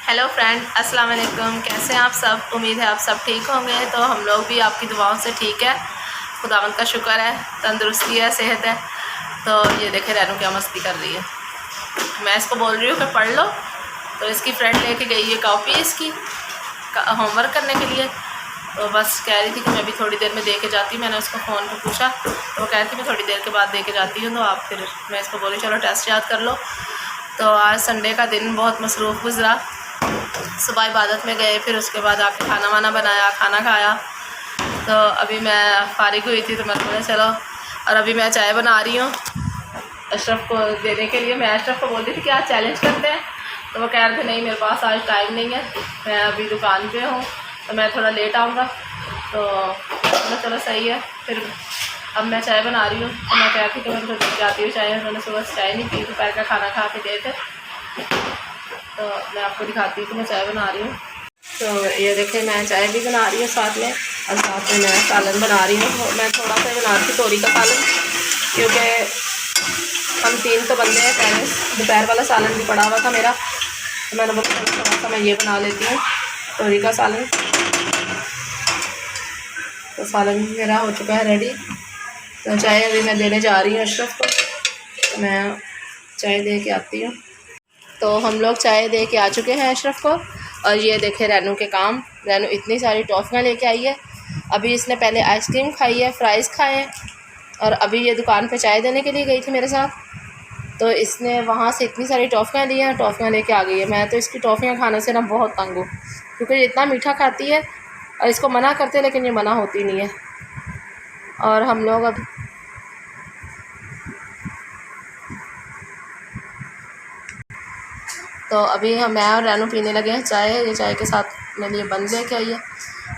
Hello friend, अस्सलाम वालेकुम। कैसे हैं आप सब? उम्मीद है आप सब ठीक होंगे। तो हम लोग भी आपकी दुआओं से ठीक है, खुदावंद का शुक्र है, तंदुरुस्ती है, सेहत है। तो ये देखे रैनू क्या मस्ती कर रही है। मैं इसको बोल रही हूँ कि पढ़ लो, तो इसकी फ्रेंड लेके गई है कॉपी इसकी होमवर्क करने के लिए। तो बस कह रही थी कि मैं भी थोड़ी देर में दे के जाती हूँ। मैंने उसको फ़ोन पर पूछा तो वो कह रही थी मैं थोड़ी देर के बाद दे के जाती हूँ। तो आप फिर मैं इसको बोली चलो टेस्ट याद कर लो। तो आज संडे का दिन बहुत मसरूफ़ गुज़रा। सुबह इबादत में गए, फिर उसके बाद आके खाना वाना बनाया, खाना खाया। तो अभी मैं फ़ारिग हुई थी तो मैं बोला चलो, और अभी मैं चाय बना रही हूँ अशरफ को देने के लिए। मैं अशरफ को बोलती थी कि आज चैलेंज करते हैं, तो वो कह रहे थे नहीं मेरे पास आज टाइम नहीं है, मैं अभी दुकान पे हूँ तो मैं थोड़ा लेट आऊँगा। तो मैं चलो सही है। फिर अब मैं चाय बना रही हूँ। तो मैं कहती कि मैं तो जाती हूँ चाय, उन्होंने सुबह से चाय नहीं पी, दोपहर का खाना खा के गए थे। तो मैं आपको दिखाती हूँ कि मैं चाय बना रही हूँ। तो ये देखें मैं चाय भी बना रही हूँ साथ में, और साथ में मैं सालन बना रही हूँ। मैं थोड़ा सा बना रही थी तोरी का सालन, क्योंकि हम 3 तो बंदे हैं। पहले दोपहर वाला सालन भी पड़ा हुआ था मेरा, तो मैंने बोला थोड़ा सा मैं ये बना लेती हूँ तोरी का सालन। तो सालन भी मेरा हो चुका है रेडी। तो चाय अभी मैं देने जा रही हूँ अशरफ को, तो मैं चाय दे के आती हूँ। तो हम लोग चाय दे के आ चुके हैं अशरफ को। और ये देखे रैनू के काम। रैनू इतनी सारी टॉफ़ियाँ लेके आई है। अभी इसने पहले आइसक्रीम खाई है, फ्राइज़ खाए हैं, और अभी ये दुकान पे चाय देने के लिए गई थी मेरे साथ। तो इसने वहाँ से इतनी सारी टॉफ़ियाँ ली हैं, टॉफ़ियाँ लेके आ गई है। मैं तो इसकी टॉफ़ियाँ खाने से ना बहुत तंग हूँ, क्योंकि ये इतना मीठा खाती है और इसको मना करते लेकिन ये मना होती नहीं है। और हम लोग अब तो अभी मैं और रैनू पीने लगे हैं चाय। ये चाय के साथ मेरे लिए बंद लेके आई है।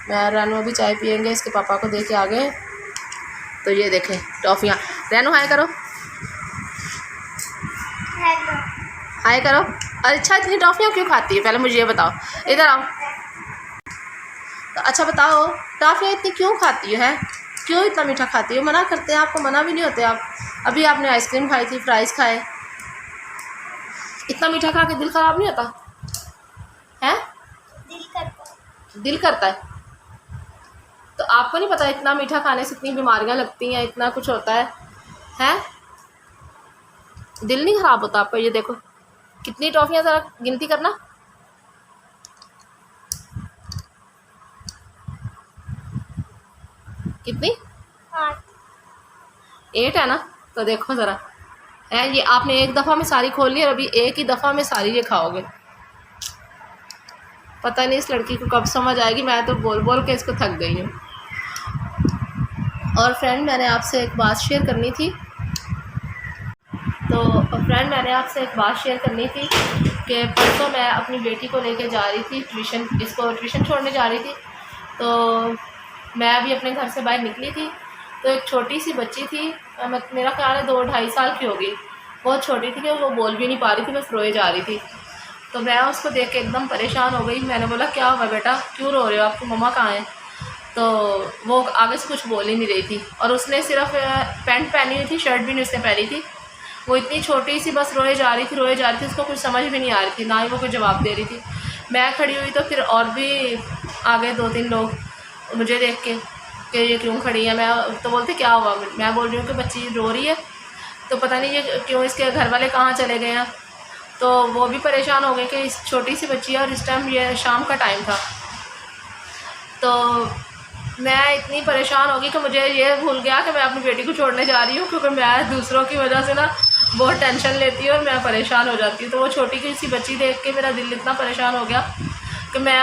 मैं और रैनू अभी चाय पियेंगे, इसके पापा को दे के आ गए। तो ये देखें टॉफ़ियाँ। रैनू हाय करो, हाय करो। अच्छा इतनी टॉफ़ियाँ क्यों खाती है, पहले मुझे ये बताओ। इधर आओ। तो अच्छा बताओ टॉफ़ियाँ इतनी क्यों खाती है? क्यों इतना मीठा खाती हो? मना करते हैं आपको, मना भी नहीं होते आप। अभी आपने आइसक्रीम खाई थी, फ्राइज़ खाए। इतना मीठा खा के दिल ख़राब नहीं होता है? दिल करता है। तो आपको नहीं पता इतना मीठा खाने से इतनी बीमारियां लगती हैं, इतना कुछ होता है? हैं? दिल नहीं ख़राब होता आपका? ये देखो कितनी टॉफ़ियाँ, ज़रा गिनती करना। कितनी? 8 है ना? तो देखो ज़रा है, ये आपने एक दफ़ा में सारी खोल ली और अभी एक ही दफ़ा में सारी ये खाओगे। पता नहीं इस लड़की को कब समझ आएगी। मैं तो बोल बोल के इसको थक गई हूँ। और फ्रेंड मैंने आपसे एक बात शेयर करनी थी। कि परसों मैं अपनी बेटी को लेके जा रही थी ट्यूशन, इसको ट्यूशन छोड़ने जा रही थी। तो मैं अभी अपने घर से बाहर निकली थी, तो एक छोटी सी बच्ची थी, मेरा ख्याल है 2-2.5 साल की होगी। बहुत छोटी थी कि वो बोल भी नहीं पा रही थी, बस रोए जा रही थी। तो मैं उसको देख के एकदम परेशान हो गई। मैंने बोला क्या हुआ बेटा, क्यों रो रहे हो, आपकी मम्मा कहाँ है? तो वो आगे से कुछ बोल ही नहीं रही थी, और उसने सिर्फ पैंट पहनी हुई थी, शर्ट भी नहीं उसने पहनी थी। वो इतनी छोटी सी बस रोए जा रही थी। उसको कुछ समझ भी नहीं आ रही थी, ना ही वो कोई जवाब दे रही थी। मैं खड़ी हुई तो फिर और भी आ गए 2-3 लोग मुझे देख के कि ये क्यों खड़ी है। मैं तो बोलते क्या हुआ? मैं बोल रही हूँ कि बच्ची रो रही है, तो पता नहीं ये क्यों, इसके घर वाले कहाँ चले गए हैं। तो वो भी परेशान हो गए कि इस छोटी सी बच्ची है, और इस टाइम ये शाम का टाइम था। तो मैं इतनी परेशान हो गई कि मुझे ये भूल गया कि मैं अपनी बेटी को छोड़ने जा रही हूँ, क्योंकि मैं दूसरों की वजह से ना बहुत टेंशन लेती हूँ और मैं परेशान हो जाती हूँ। तो वो छोटी सी बच्ची देख के मेरा दिल इतना परेशान हो गया कि मैं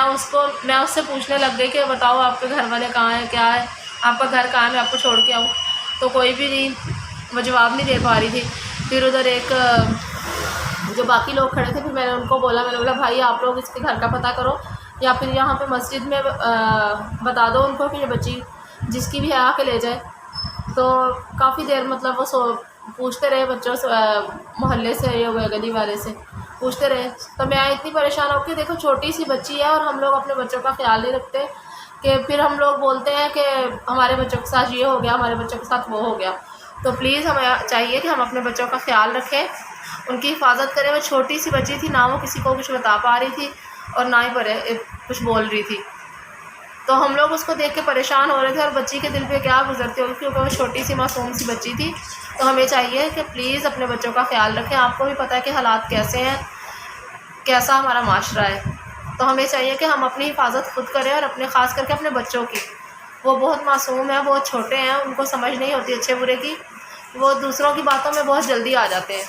उससे पूछने लग गई कि बताओ आपके घर वाले कहाँ हैं, क्या है, आपका घर कहाँ है, मैं आपको छोड़ के आऊँ? तो कोई भी नहीं, वो जवाब नहीं दे पा रही थी। फिर उधर एक जो बाकी लोग खड़े थे, फिर मैंने उनको बोला, भाई आप लोग इसके घर का पता करो, या फिर यहाँ पे मस्जिद में बता दो उनको कि ये बच्ची जिसकी भी है आके ले जाए। तो काफ़ी देर मतलब वो पूछते रहे बच्चों से, मोहल्ले से या गली वाले से पूछते रहे। तो मैं इतनी परेशान हो कि देखो छोटी सी बच्ची है और हम लोग अपने बच्चों का ख्याल नहीं रखते, कि फिर हम लोग बोलते हैं कि हमारे बच्चों के साथ ये हो गया, हमारे बच्चों के साथ वो हो गया। तो प्लीज़ हमें चाहिए कि हम अपने बच्चों का ख्याल रखें, उनकी हिफाजत करें। वो छोटी सी बच्ची थी ना, वो किसी को कुछ बता पा रही थी, और ना ही कुछ बोल रही थी। तो हम लोग उसको देख के परेशान हो रहे थे और बच्ची के दिल पे क्या गुजरती होगी, क्योंकि वो छोटी सी मासूम सी बच्ची थी। तो हमें चाहिए कि प्लीज़ अपने बच्चों का ख्याल रखें। आपको भी पता है कि हालात कैसे हैं, कैसा हमारा माशरा है। तो हमें चाहिए कि हम अपनी हिफाजत खुद करें और अपने ख़ास करके अपने बच्चों की। वो बहुत मासूम है, बहुत छोटे हैं, उनको समझ नहीं होती अच्छे बुरे की, वो दूसरों की बातों में बहुत जल्दी आ जाते हैं।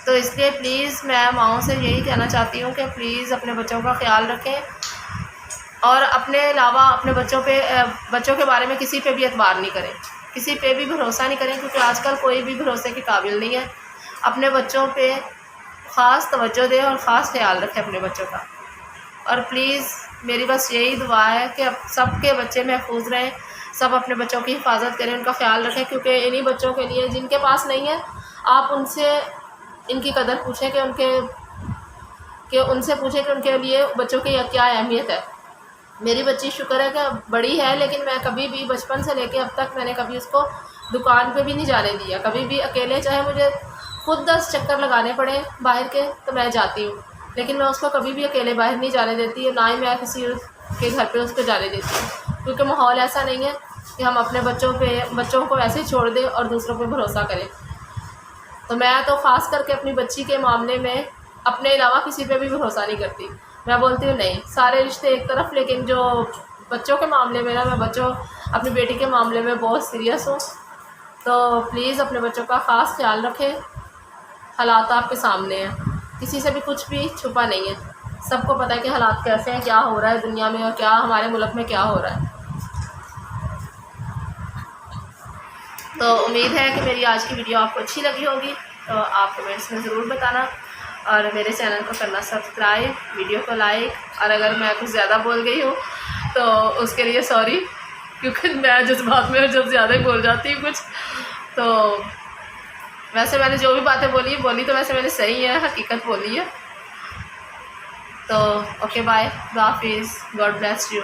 तो इसलिए प्लीज़ मैं माँओं से यही कहना चाहती हूँ कि प्लीज़ अपने बच्चों का ख्याल रखें और अपने अलावा अपने बच्चों के बारे में किसी पे भी एतबार नहीं करें, किसी पे भी भरोसा नहीं करें, क्योंकि आजकल कोई भी भरोसे के काबिल नहीं है। अपने बच्चों पे ख़ास तवज्जो दें और ख़ास ख्याल रखें अपने बच्चों का। और प्लीज़ मेरी बस यही दुआ है कि अब सबके बच्चे महफूज रहें, सब अपने बच्चों की हिफाजत करें, उनका ख्याल रखें, क्योंकि इन्हीं बच्चों के लिए जिनके पास नहीं है, आप उनसे इनकी कदर पूछें कि उनसे पूछें कि उनके लिए बच्चों की क्या अहमियत है। मेरी बच्ची शुक्र है कि बड़ी है, लेकिन मैं कभी भी बचपन से लेके अब तक मैंने कभी उसको दुकान पे भी नहीं जाने दिया, कभी भी अकेले, चाहे मुझे खुद 10 चक्कर लगाने पड़े बाहर के तो मैं जाती हूँ, लेकिन मैं उसको कभी भी अकेले बाहर नहीं जाने देती, ना ही मैं किसी के घर पे उसको जाने देती हूँ, क्योंकि माहौल ऐसा नहीं है कि हम अपने बच्चों को ऐसे ही छोड़ दें और दूसरों पे भरोसा करें। तो मैं तो ख़ास करके अपनी बच्ची के मामले में अपने अलावा किसी पे भी भरोसा नहीं करती। मैं बोलती हूँ नहीं, सारे रिश्ते एक तरफ, लेकिन जो बच्चों के मामले में ना, मैं अपनी बेटी के मामले में बहुत सीरियस हूँ। तो प्लीज़ अपने बच्चों का ख़ास ख्याल रखें। हालात आपके सामने हैं, किसी से भी कुछ भी छुपा नहीं है, सबको पता है कि हालात कैसे हैं, क्या हो रहा है दुनिया में और क्या हमारे मुल्क में क्या हो रहा है। तो उम्मीद है कि मेरी आज की वीडियो आपको अच्छी लगी होगी, तो आप कमेंट्स में ज़रूर बताना और मेरे चैनल को करना सब्सक्राइब, वीडियो को लाइक, और अगर मैं कुछ ज़्यादा बोल गई हूँ तो उसके लिए सॉरी, क्योंकि मैं जज्बात में जब ज़्यादा ही बोल जाती हूँ कुछ। तो वैसे मैंने जो भी बातें बोली तो वैसे मैंने सही है, हकीकत बोली है। तो ओके बाय, खुदा हाफिज़, गॉड ब्लेस यू।